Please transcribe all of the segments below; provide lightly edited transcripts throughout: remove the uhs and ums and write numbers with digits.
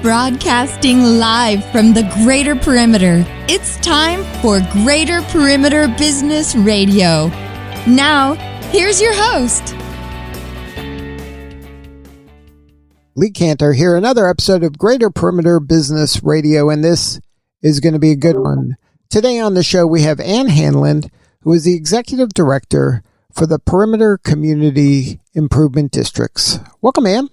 Broadcasting live from the Greater Perimeter, it's time for Greater Perimeter Business Radio. Now, here's your host. Lee Kantor here, another episode of Greater Perimeter Business Radio, and this is going to be a good one. Today on the show, we have Ann Hanlon, who is the Executive Director for the Perimeter Community Improvement Districts. Welcome, Ann.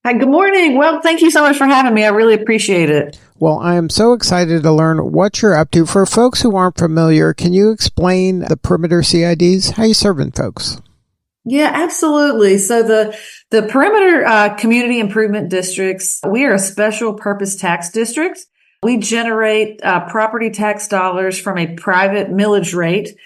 Hi, good morning. Well, thank you so much for having me. I really appreciate it. Well, I am so excited to learn what you're up to. For folks who aren't familiar, can you explain the Perimeter CIDs? How are you serving folks? Yeah, absolutely. So the Perimeter Community Improvement Districts, we are a special purpose tax district. We generate property tax dollars from a private millage rate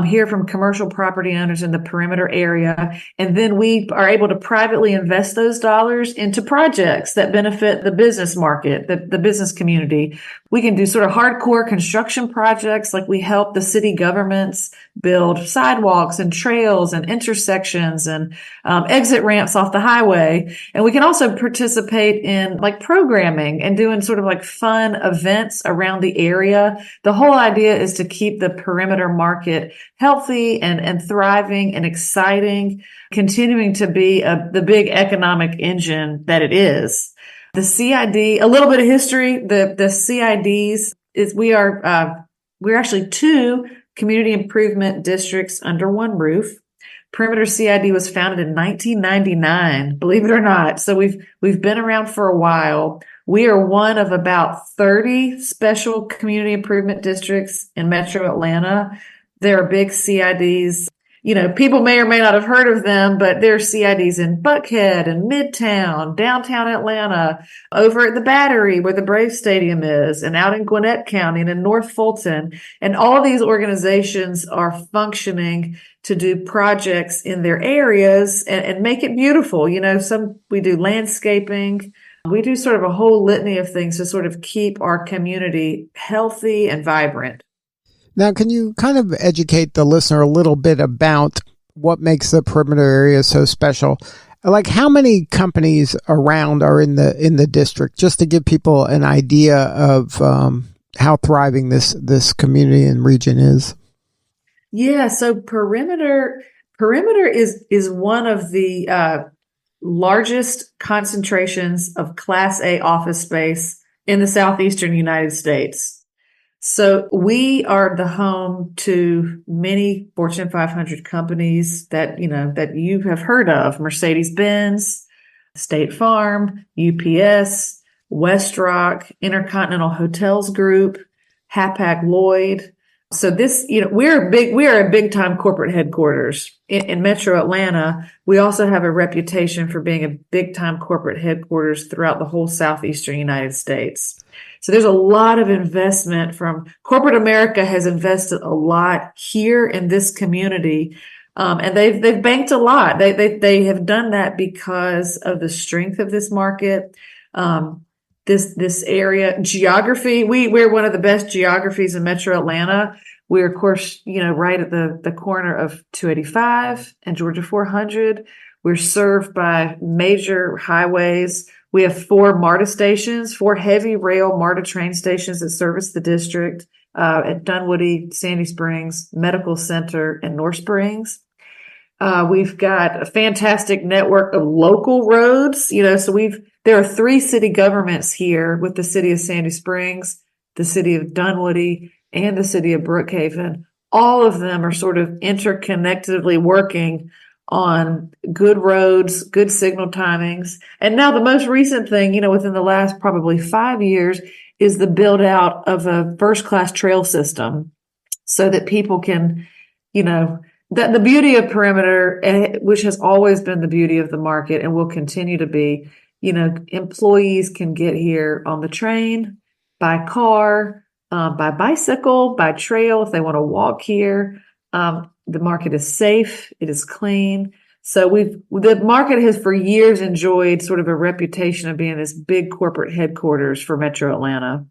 here from commercial property owners in the perimeter area. And then we are able to privately invest those dollars into projects that benefit the business market, the business community. We can do sort of hardcore construction projects, like we help the city governments build sidewalks and trails and intersections and exit ramps off the highway. And we can also participate in like programming and doing sort of like fun events around the area. The whole idea is to keep the perimeter market healthy and thriving and exciting, continuing to be the big economic engine that it is. The CID, a little bit of history, the CIDs is we're actually two community improvement districts under one roof. Perimeter CID was founded in 1999, believe it or not. So we've been around for a while. We are one of about 30 special community improvement districts in Metro Atlanta. There are big CIDs. You know, people may or may not have heard of them, but there are CIDs in Buckhead and Midtown, downtown Atlanta, over at the Battery where the Braves Stadium is, and out in Gwinnett County and in North Fulton. And all these organizations are functioning to do projects in their areas and make it beautiful. You know, we do landscaping. We do sort of a whole litany of things to sort of keep our community healthy and vibrant. Now, can you kind of educate the listener a little bit about what makes the perimeter area so special? Like, how many companies around are in the district, just to give people an idea of how thriving this community and region is? Yeah, so perimeter is one of the largest concentrations of Class A office space in the southeastern United States. So we are the home to many Fortune 500 companies that you have heard of: Mercedes-Benz, State Farm, UPS, WestRock, Intercontinental Hotels Group, Hapag-Lloyd. So we are a big time corporate headquarters in Metro Atlanta. We also have a reputation for being a big time corporate headquarters throughout the whole southeastern United States. So there's a lot of investment from corporate America has invested a lot here in this community. And they've banked a lot. They have done that because of the strength of this market. This area, geography, we're one of the best geographies in Metro Atlanta. We're, of course, right at the corner of 285 and Georgia 400. We're served by major highways. We have 4 MARTA stations, 4 heavy rail MARTA train stations that service the district at Dunwoody, Sandy Springs, Medical Center, and North Springs. We've got a fantastic network of local roads. So there are 3 city governments here with the city of Sandy Springs, the city of Dunwoody, and the city of Brookhaven. All of them are sort of interconnectedly working on good roads, good signal timings. And now the most recent thing, within the last probably 5 years, is the build out of a first-class trail system so that people can, the beauty of perimeter, which has always been the beauty of the market and will continue to be, employees can get here on the train, by car, by bicycle, by trail if they want to walk here. The market is safe. It is clean. So the market has for years enjoyed sort of a reputation of being this big corporate headquarters for Metro Atlanta.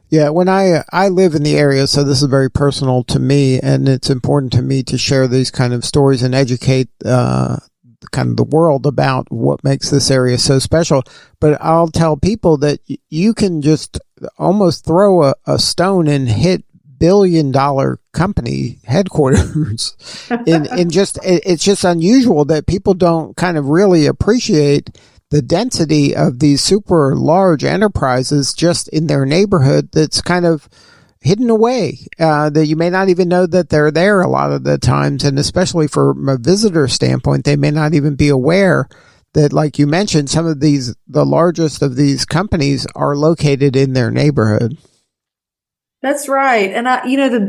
Yeah, when I live in the area, so this is very personal to me, and it's important to me to share these kind of stories and educate kind of the world about what makes this area so special. But I'll tell people that you can just almost throw a stone and hit billion-dollar company headquarters. It's just unusual that people don't kind of really appreciate the density of these super large enterprises just in their neighborhood that's kind of hidden away, that you may not even know that they're there a lot of the times. And especially from a visitor standpoint, they may not even be aware that, like you mentioned, some of the largest of these companies are located in their neighborhood. That's right. And the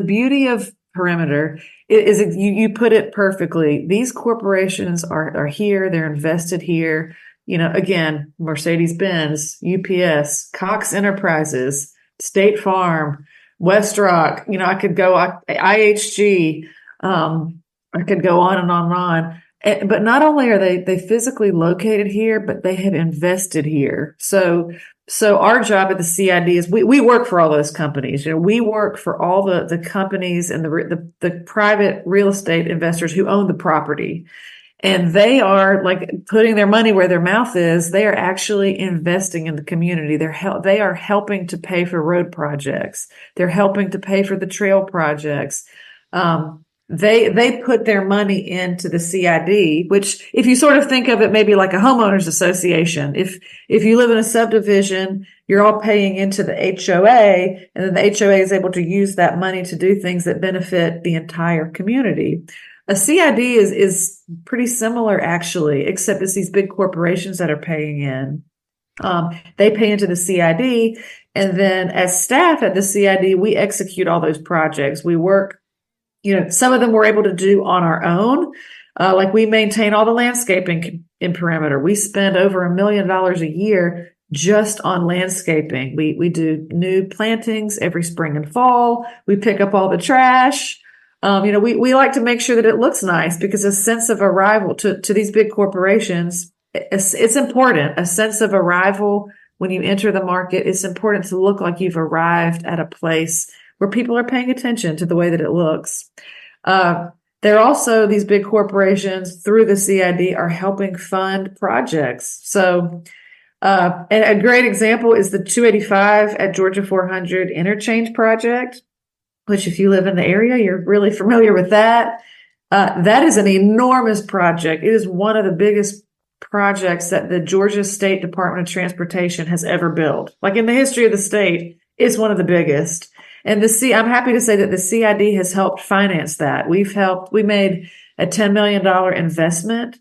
beauty of Perimeter is you put it perfectly. These corporations are here. They're invested here. Again, Mercedes-Benz, UPS, Cox Enterprises, State Farm, WestRock, I could go, IHG, I could go on and on and on. But not only are they physically located here, but they have invested here. So our job at the CID is we work for all those companies. We work for all the companies and the private real estate investors who own the property. And they are like putting their money where their mouth is. They are actually investing in the community. They are helping to pay for road projects. They're helping to pay for the trail projects. They put their money into the CID, which if you sort of think of it maybe like a homeowners association, if you live in a subdivision, you're all paying into the HOA, and then the HOA is able to use that money to do things that benefit the entire community. A CID is pretty similar, actually, except it's these big corporations that are paying in. They pay into the CID, and then as staff at the CID, we execute all those projects. We work, some of them we're able to do on our own. Like we maintain all the landscaping in Perimeter. We spend over $1 million a year just on landscaping. We do new plantings every spring and fall. We pick up all the trash. We like to make sure that it looks nice, because a sense of arrival to these big corporations, it's important. A sense of arrival when you enter the market, it's important to look like you've arrived at a place where people are paying attention to the way that it looks. They're also, these big corporations through the CID are helping fund projects. So, and a great example is the 285 at Georgia 400 interchange project, which if you live in the area, you're really familiar with that. That is an enormous project. It is one of the biggest projects that the Georgia State Department of Transportation has ever built. Like in the history of the state, it's one of the biggest. And I'm happy to say that the CID has helped finance that. We made a $10 million investment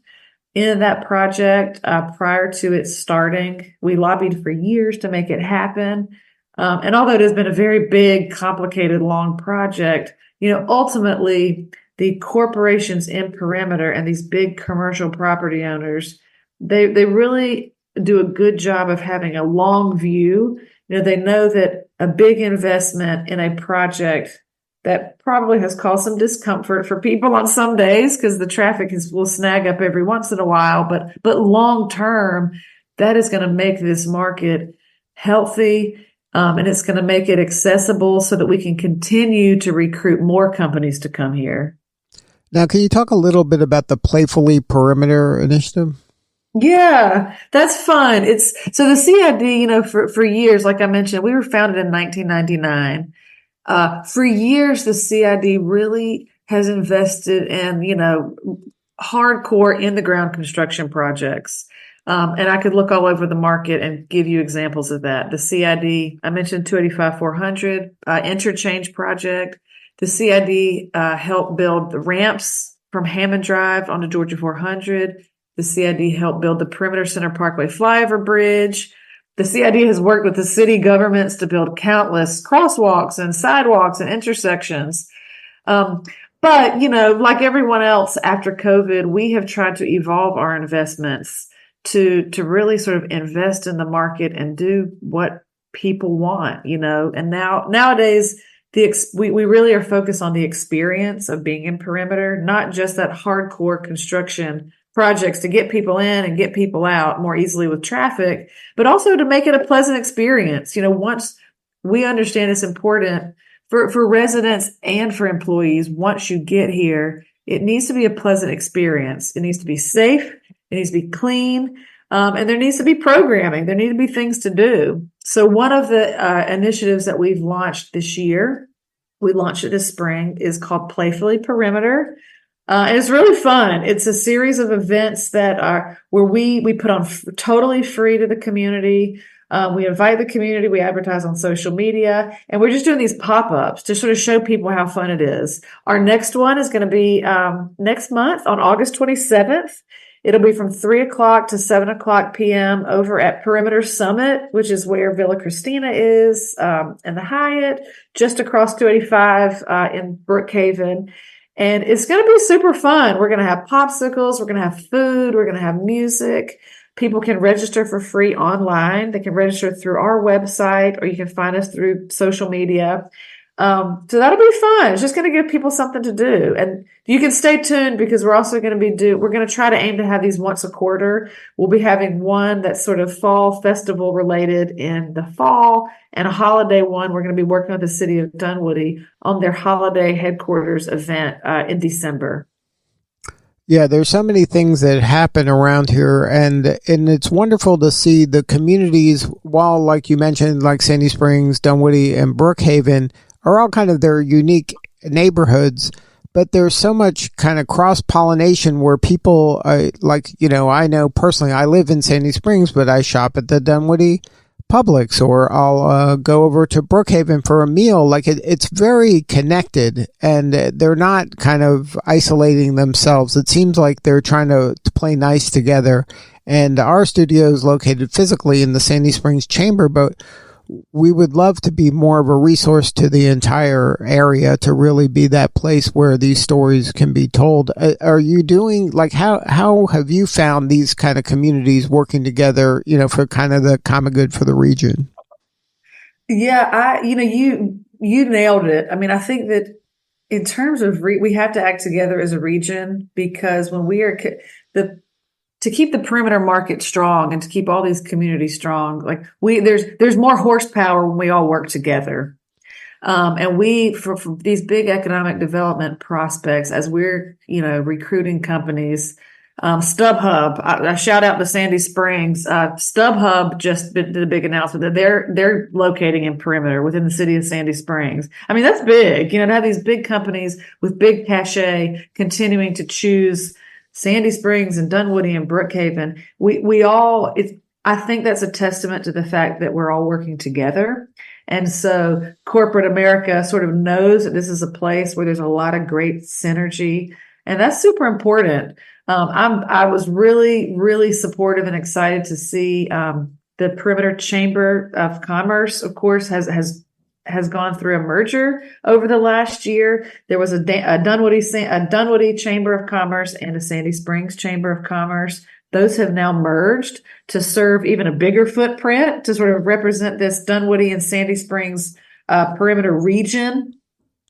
in that project prior to it starting. We lobbied for years to make it happen. And although it has been a very big, complicated, long project, ultimately the corporations in Perimeter and these big commercial property owners, they really do a good job of having a long view. They know that a big investment in a project that probably has caused some discomfort for people on some days, because the traffic will snag up every once in a while, but long term, that is going to make this market healthy. And it's going to make it accessible so that we can continue to recruit more companies to come here. Now, can you talk a little bit about the Playfully Perimeter initiative? Yeah, that's fun. So the CID, for years, like I mentioned, we were founded in 1999. For years, the CID really has invested in, hardcore in the ground construction projects. And I could look all over the market and give you examples of that. The CID, I mentioned 285-400 interchange project. The CID helped build the ramps from Hammond Drive onto Georgia 400. The CID helped build the Perimeter Center Parkway flyover bridge. The CID has worked with the city governments to build countless crosswalks and sidewalks and intersections. But, like everyone else after COVID, we have tried to evolve our investments to really sort of invest in the market and do what people want, and nowadays we really are focused on the experience of being in Perimeter, not just that hardcore construction projects to get people in and get people out more easily with traffic, but also to make it a pleasant experience. Once we understand it's important for residents and for employees, once you get here, it needs to be a pleasant experience. It needs to be safe. It needs to be clean. And there needs to be programming. There need to be things to do. So one of the initiatives that we've launched this year, we launched it this spring, is called Playfully Perimeter. And it's really fun. It's a series of events that are where we put on totally free to the community. We invite the community, we advertise on social media, and we're just doing these pop-ups to sort of show people how fun it is. Our next one is going to be next month on August 27th. It'll be from 3 o'clock to 7 o'clock p.m. over at Perimeter Summit, which is where Villa Christina is, and the Hyatt, just across 285 in Brookhaven. And it's going to be super fun. We're going to have popsicles. We're going to have food. We're going to have music. People can register for free online. They can register through our website, or you can find us through social media. So that'll be fun. It's just going to give people something to do. And you can stay tuned because we're also going to we're going to try to aim to have these once a quarter. We'll be having one that's sort of fall festival related in the fall, and a holiday one. We're going to be working with the city of Dunwoody on their holiday headquarters event in December. Yeah, there's so many things that happen around here, and it's wonderful to see the communities, while, like you mentioned, like Sandy Springs, Dunwoody, and Brookhaven are all kind of their unique neighborhoods, but there's so much kind of cross-pollination where people, I know personally, I live in Sandy Springs, but I shop at the Dunwoody Publix, or I'll go over to Brookhaven for a meal. Like it's very connected, and they're not kind of isolating themselves. It seems like they're trying to play nice together. And our studio is located physically in the Sandy Springs Chamber, but we would love to be more of a resource to the entire area, to really be that place where these stories can be told. Are you doing, like, how have you found these kind of communities working together, for kind of the common good for the region? Yeah, you nailed it. I mean, I think that in terms of we have to act together as a region, because when we are to keep the perimeter market strong and to keep all these communities strong, like there's more horsepower when we all work together. And for these big economic development prospects, as we're, recruiting companies, StubHub, I shout out to Sandy Springs. StubHub just did a big announcement that they're locating in perimeter within the city of Sandy Springs. I mean, that's big, to have these big companies with big cachet continuing to choose Sandy Springs and Dunwoody and Brookhaven. I think that's a testament to the fact that we're all working together. And so corporate America sort of knows that this is a place where there's a lot of great synergy, and that's super important. I was really, really supportive and excited to see the Perimeter Chamber of Commerce, of course, has gone through a merger over the last year. There was a Dunwoody Chamber of Commerce and a Sandy Springs Chamber of Commerce. Those have now merged to serve even a bigger footprint to sort of represent this Dunwoody and Sandy Springs perimeter region,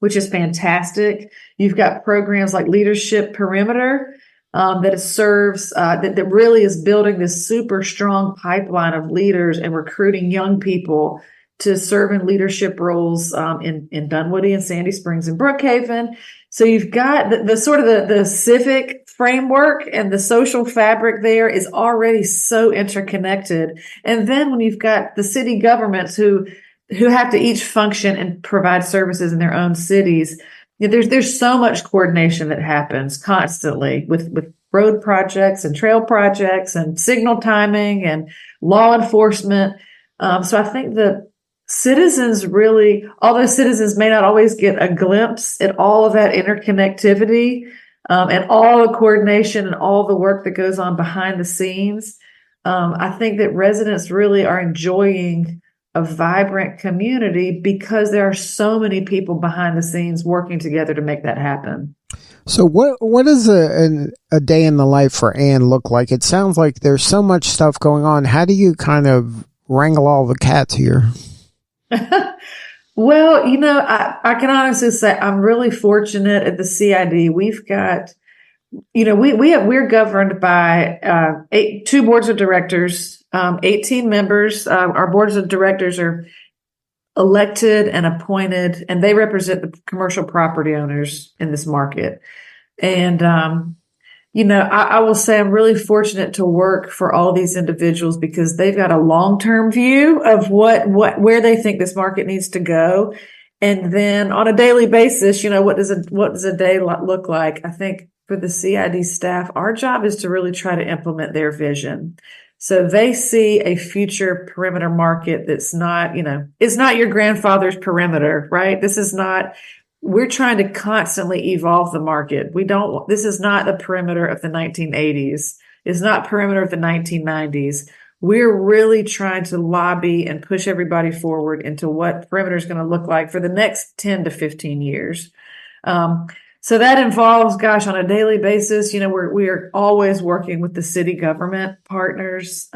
which is fantastic. You've got programs like Leadership Perimeter that really is building this super strong pipeline of leaders and recruiting young people to serve in leadership roles in Dunwoody and Sandy Springs and Brookhaven. So you've got the sort of the civic framework, and the social fabric there is already so interconnected. And then when you've got the city governments who have to each function and provide services in their own cities, there's so much coordination that happens constantly with road projects and trail projects and signal timing and law enforcement. So I think that citizens really, although citizens may not always get a glimpse at all of that interconnectivity and all the coordination and all the work that goes on behind the scenes, I think that residents really are enjoying a vibrant community because there are so many people behind the scenes working together to make that happen. So what does a day in the life for Ann look like? It sounds like there's so much stuff going on. How do you kind of wrangle all the cats here? Well, I can honestly say I'm really fortunate at the CID. We've got, we're governed by two boards of directors, 18 members. Our boards of directors are elected and appointed, and they represent the commercial property owners in this market. And, I will say I'm really fortunate to work for all these individuals because they've got a long-term view of where they think this market needs to go. And then on a daily basis, what does a day look like? I think for the CID staff, our job is to really try to implement their vision. So they see a future perimeter market that's not, it's not your grandfather's perimeter, right? We're trying to constantly evolve the market. This is not the perimeter of the 1980s. It's not perimeter of the 1990s. We're really trying to lobby and push everybody forward into what perimeter is going to look like for the next 10 to 15 years. So that involves, on a daily basis, we are always working with the city government partners,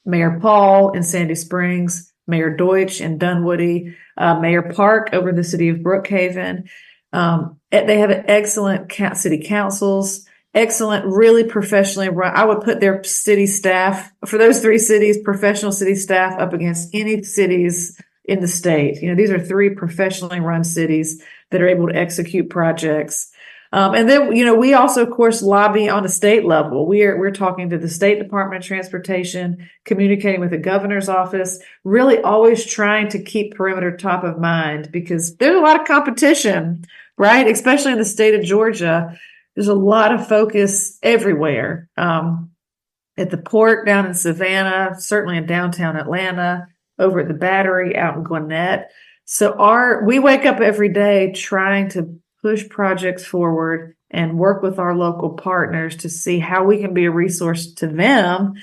Mayor Paul in Sandy Springs, Mayor Deutsch in Dunwoody, Mayor Park over the city of Brookhaven. They have excellent city councils, excellent, really professionally run. I would put their city staff for those three cities, professional city staff up against any cities in the state. These are three professionally run cities that are able to execute projects. And then, we also, of course, lobby on a state level. We're talking to the State Department of Transportation, communicating with the governor's office, really always trying to keep perimeter top of mind because there's a lot of competition, right? Especially in the state of Georgia. There's a lot of focus everywhere. At the port down in Savannah, certainly in downtown Atlanta, over at the Battery out in Gwinnett. So we wake up every day trying to push projects forward and work with our local partners to see how we can be a resource to them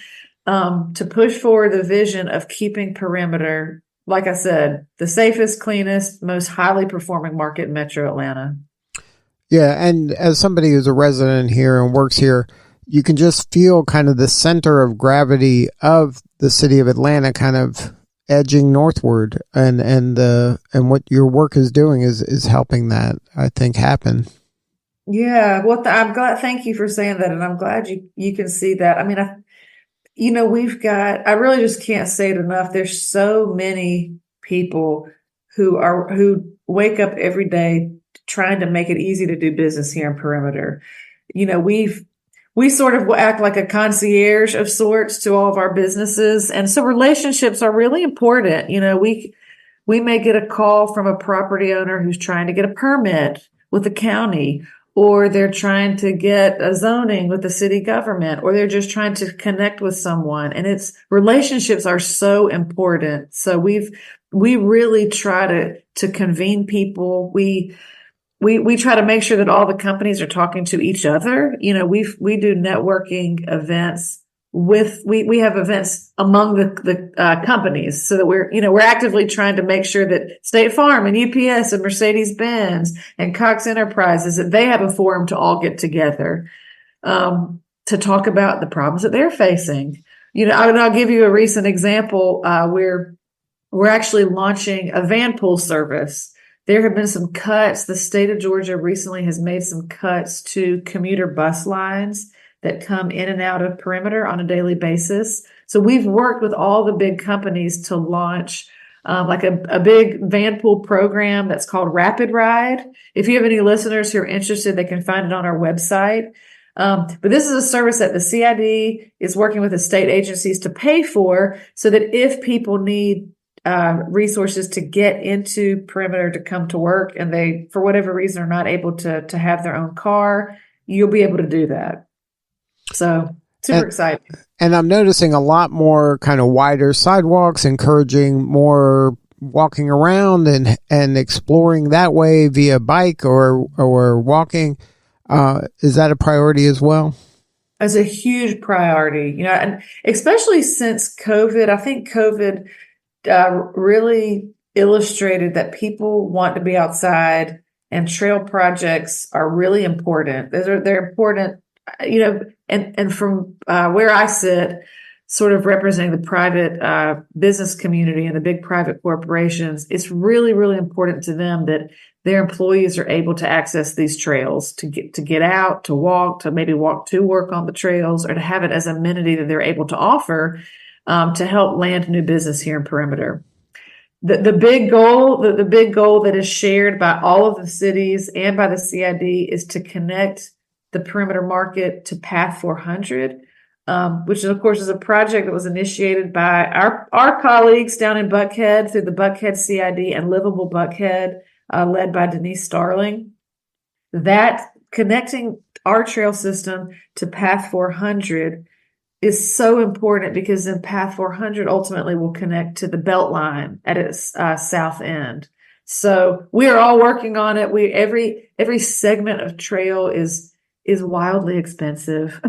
to push forward the vision of keeping perimeter, like I said, the safest, cleanest, most highly performing market in Metro Atlanta. Yeah, and as somebody who's a resident here and works here, you can just feel kind of the center of gravity of the city of Atlanta kind of edging northward, and what your work is doing is helping that, I think, happen. Yeah, well, I'm glad. Thank you for saying that, and I'm glad you can see that. I mean, I really just can't say it enough. There's so many people who wake up every day trying to make it easy to do business here in Perimeter. We sort of act like a concierge of sorts to all of our businesses. And so relationships are really important. We may get a call from a property owner who's trying to get a permit with the county, or they're trying to get a zoning with the city government, or they're just trying to connect with someone. And relationships are so important. So we really try to convene people. We try to make sure that all the companies are talking to each other. We do networking events we have events among the companies so that we're actively trying to make sure that State Farm and UPS and Mercedes-Benz and Cox Enterprises, that they have a forum to all get together, to talk about the problems that they're facing. I'll give you a recent example. We're actually launching a van pool service. There have been some cuts. The state of Georgia recently has made some cuts to commuter bus lines that come in and out of Perimeter on a daily basis. So we've worked with all the big companies to launch like a big van pool program that's called Rapid Ride. If you have any listeners who are interested, they can find it on our website. But this is a service that the CID is working with the state agencies to pay for, so that if people need resources to get into Perimeter to come to work, and they, for whatever reason, are not able to have their own car, you'll be able to do that. So super exciting. And I'm noticing a lot more kind of wider sidewalks, encouraging more walking around and exploring that way via bike or walking. Is that a priority as well? As a huge priority, and especially since COVID. I think COVID really illustrated that people want to be outside, and trail projects are really important. They're important, and from where I sit, sort of representing the private business community and the big private corporations, it's really, really important to them that their employees are able to access these trails to get out, to walk, to maybe walk to work on the trails, or to have it as an amenity that they're able to offer to help land new business here in Perimeter. the big goal, the big goal that is shared by all of the cities and by the CID is to connect the perimeter market to Path 400, which of course is a project that was initiated by our colleagues down in Buckhead through the Buckhead CID and Livable Buckhead, led by Denise Starling. That connecting our trail system to Path 400 is so important because then Path 400 ultimately will connect to the Beltline at its south end. So we are all working on it. Every segment of trail is wildly expensive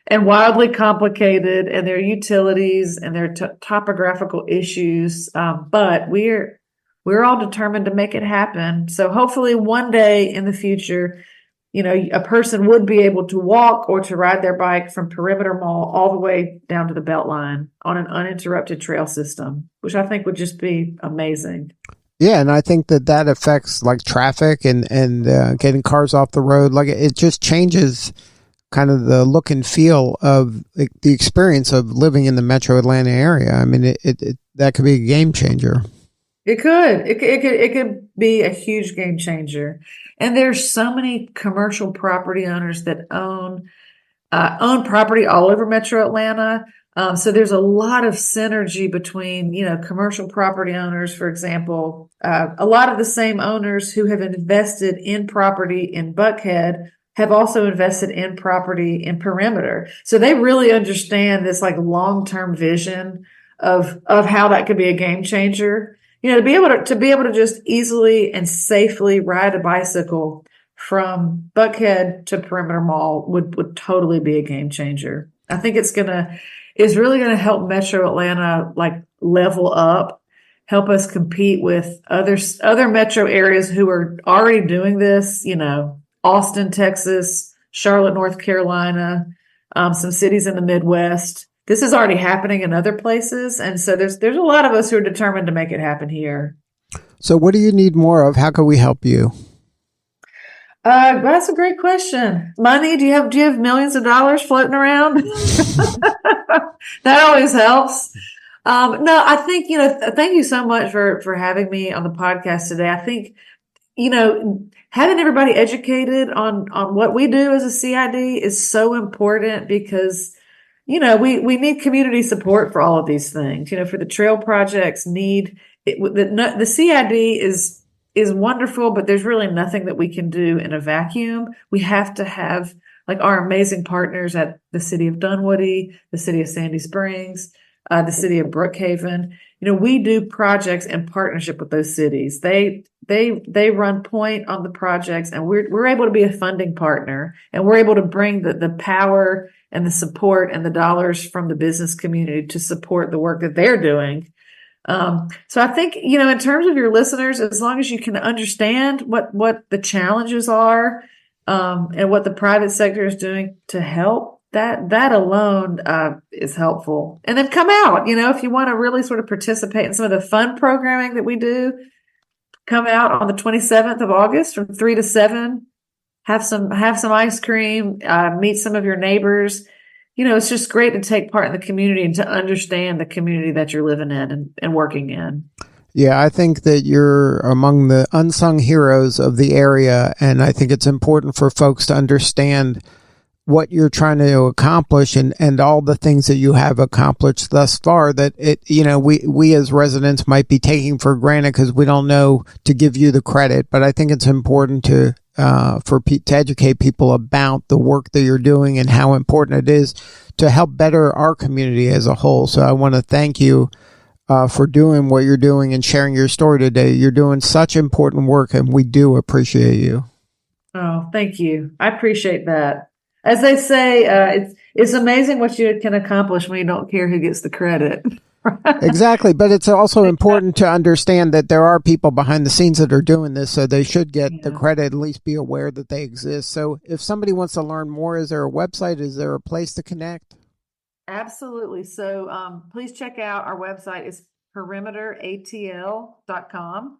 and wildly complicated, and there are utilities and there are topographical issues. But we're all determined to make it happen. So hopefully one day in the future, a person would be able to walk or to ride their bike from Perimeter Mall all the way down to the Beltline on an uninterrupted trail system, which I think would just be amazing. Yeah, and I think that affects like traffic and getting cars off the road. Like it just changes kind of the look and feel of the experience of living in the Metro Atlanta area. I mean, it that could be a game changer. It could. It could be a huge game changer. And there's so many commercial property owners that own property all over Metro Atlanta. So there's a lot of synergy between, commercial property owners, for example, a lot of the same owners who have invested in property in Buckhead have also invested in property in Perimeter. So they really understand this like long-term vision of how that could be a game changer. To be able to just easily and safely ride a bicycle from Buckhead to Perimeter Mall would totally be a game changer. I think it's really gonna help Metro Atlanta like level up, help us compete with other metro areas who are already doing this. Austin, Texas, Charlotte, North Carolina, some cities in the Midwest. This is already happening in other places, and so there's a lot of us who are determined to make it happen here. So, what do you need more of? How can we help you? That's a great question. Money? Do you have millions of dollars floating around? That always helps. No, I think thank you so much for having me on the podcast today. I think having everybody educated on what we do as a CID is so important because we need community support for all of these things. For the trail projects, the CID is wonderful, but there's really nothing that we can do in a vacuum. We have to have like our amazing partners at the city of Dunwoody, the city of Sandy Springs, the city of Brookhaven. We do projects in partnership with those cities. They run point on the projects, and we're able to be a funding partner, and we're able to bring the power and the support and the dollars from the business community to support the work that they're doing. So I think, in terms of your listeners, as long as you can understand what the challenges are, and what the private sector is doing to help, that alone, is helpful. And then come out, if you want to really sort of participate in some of the fun programming that we do, come out on the 27th of August from 3 to 7, have some ice cream, meet some of your neighbors. It's just great to take part in the community and to understand the community that you're living in and working in. Yeah, I think that you're among the unsung heroes of the area, and I think it's important for folks to understand what you're trying to accomplish and all the things that you have accomplished thus far that we as residents might be taking for granted because we don't know to give you the credit. But I think it's important to educate people about the work that you're doing and how important it is to help better our community as a whole. So I want to thank you for doing what you're doing and sharing your story today. You're doing such important work, and we do appreciate you. Oh, thank you. I appreciate that. As they say, it's amazing what you can accomplish when you don't care who gets the credit. Exactly. But it's also important to understand that there are people behind the scenes that are doing this, so they should get the credit, at least be aware that they exist. So if somebody wants to learn more, is there a website? Is there a place to connect? Absolutely. So please check out our website. It's perimeteratl.com.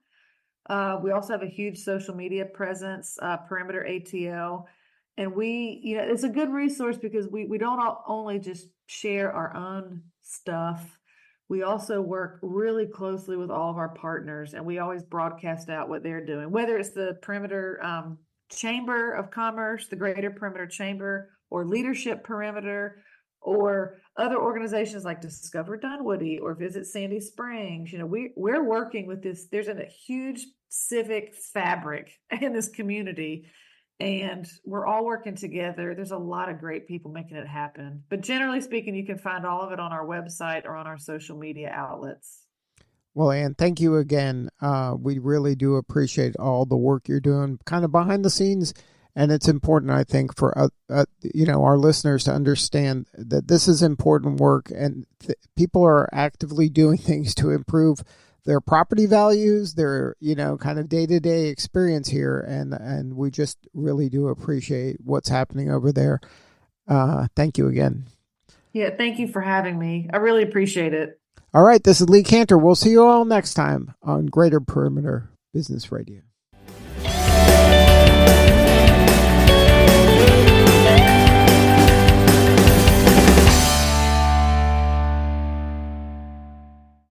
We also have a huge social media presence, Perimeter ATL. And it's a good resource because we don't only just share our own stuff, We also work really closely with all of our partners, and we always broadcast out what they're doing, whether it's the Perimeter Chamber of Commerce, the Greater Perimeter Chamber, or Leadership Perimeter, or other organizations like Discover Dunwoody or Visit Sandy Springs. We're working with this. There's a huge civic fabric in this community, and we're all working together. There's a lot of great people making it happen. But generally speaking, you can find all of it on our website or on our social media outlets. Well, Ann, thank you again. We really do appreciate all the work you're doing kind of behind the scenes. And it's important, I think, for our listeners to understand that this is important work, and people are actively doing things to improve their property values, their kind of day-to-day experience here, and we just really do appreciate what's happening over there. Thank you again. Yeah, thank you for having me. I really appreciate it. All right, this is Lee Kantor. We'll see you all next time on Greater Perimeter Business Radio.